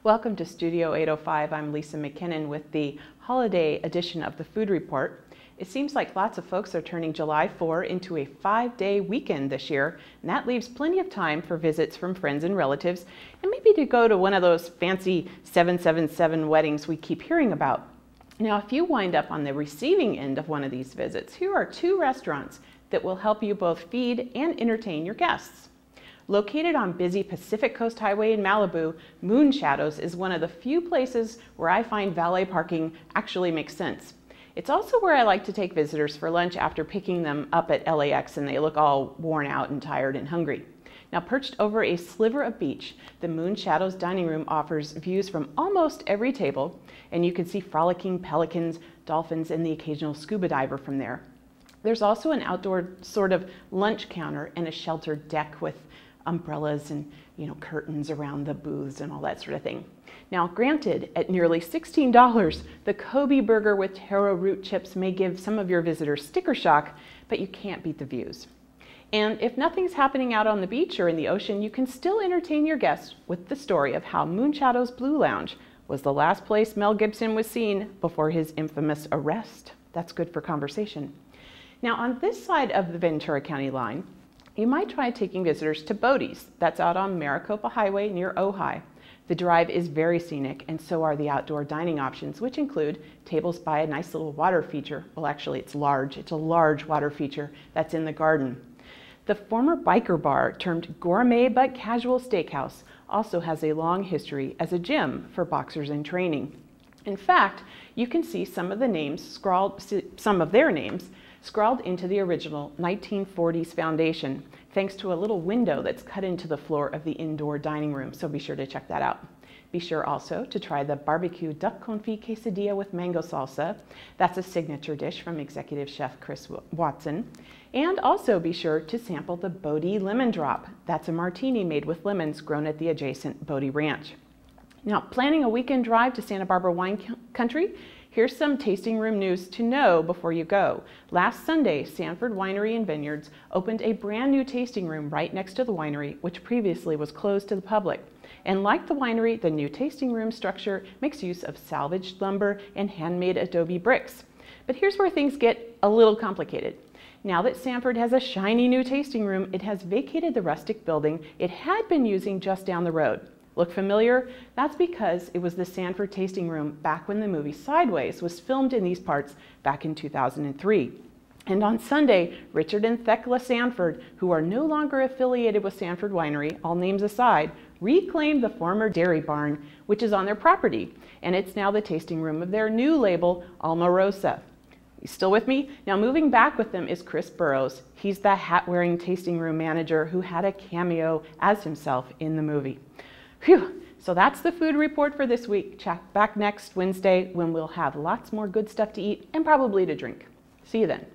Welcome to Studio 805. I'm Lisa McKinnon with the holiday edition of the Food Report. It seems like lots of folks are turning July 4 into a 5-day weekend this year, and that leaves plenty of time for visits from friends and relatives, and maybe to go to one of those fancy 777 weddings we keep hearing about. Now, if you wind up on the receiving end of one of these visits, here are 2 restaurants that will help you both feed and entertain your guests. Located on busy Pacific Coast Highway in Malibu, Moonshadows is one of the few places where I find valet parking actually makes sense. It's also where I like to take visitors for lunch after picking them up at LAX and they look all worn out and tired and hungry. Now, perched over a sliver of beach, the Moonshadows dining room offers views from almost every table, and you can see frolicking pelicans, dolphins, and the occasional scuba diver from there. There's also an outdoor sort of lunch counter and a sheltered deck with umbrellas and curtains around the booths and all that sort of thing. Now, granted, at nearly $16, the Kobe burger with taro root chips may give some of your visitors sticker shock, but you can't beat the views. And if nothing's happening out on the beach or in the ocean, you can still entertain your guests with the story of how Moonshadows Blue Lounge was the last place Mel Gibson was seen before his infamous arrest. That's good for conversation. Now, on this side of the Ventura County line, you might try taking visitors to Bodee's. That's out on Maricopa Highway near Ojai. The drive is very scenic, and so are the outdoor dining options, which include tables by a nice little water feature. Well, actually, it's large. It's a large water feature that's in the garden. The former biker bar, termed Gourmet but Casual Steakhouse, also has a long history as a gym for boxers in training. In fact, you can see some of their names scrawled into the original 1940s foundation, thanks to a little window that's cut into the floor of the indoor dining room, so be sure to check that out. Be sure also to try the barbecue duck confit quesadilla with mango salsa. That's a signature dish from executive chef Chris Watson. And also be sure to sample the Bodee lemon drop. That's a martini made with lemons grown at the adjacent Bodee Ranch. Now, planning a weekend drive to Santa Barbara wine country? Here's some tasting room news to know before you go. Last Sunday, Sanford Winery and Vineyards opened a brand new tasting room right next to the winery, which previously was closed to the public. And like the winery, the new tasting room structure makes use of salvaged lumber and handmade adobe bricks. But here's where things get a little complicated. Now that Sanford has a shiny new tasting room, it has vacated the rustic building it had been using just down the road. Look familiar? That's because it was the Sanford tasting room back when the movie Sideways was filmed in these parts back in 2003. And on Sunday, Richard and Thekla Sanford, who are no longer affiliated with Sanford Winery, all names aside, reclaimed the former dairy barn, which is on their property, and it's now the tasting room of their new label, Alma Rosa. You still with me? Now, moving back with them is Chris Burrows. He's the hat-wearing tasting room manager who had a cameo as himself in the movie. Phew, so that's the food report for this week. Check back next Wednesday when we'll have lots more good stuff to eat and probably to drink. See you then.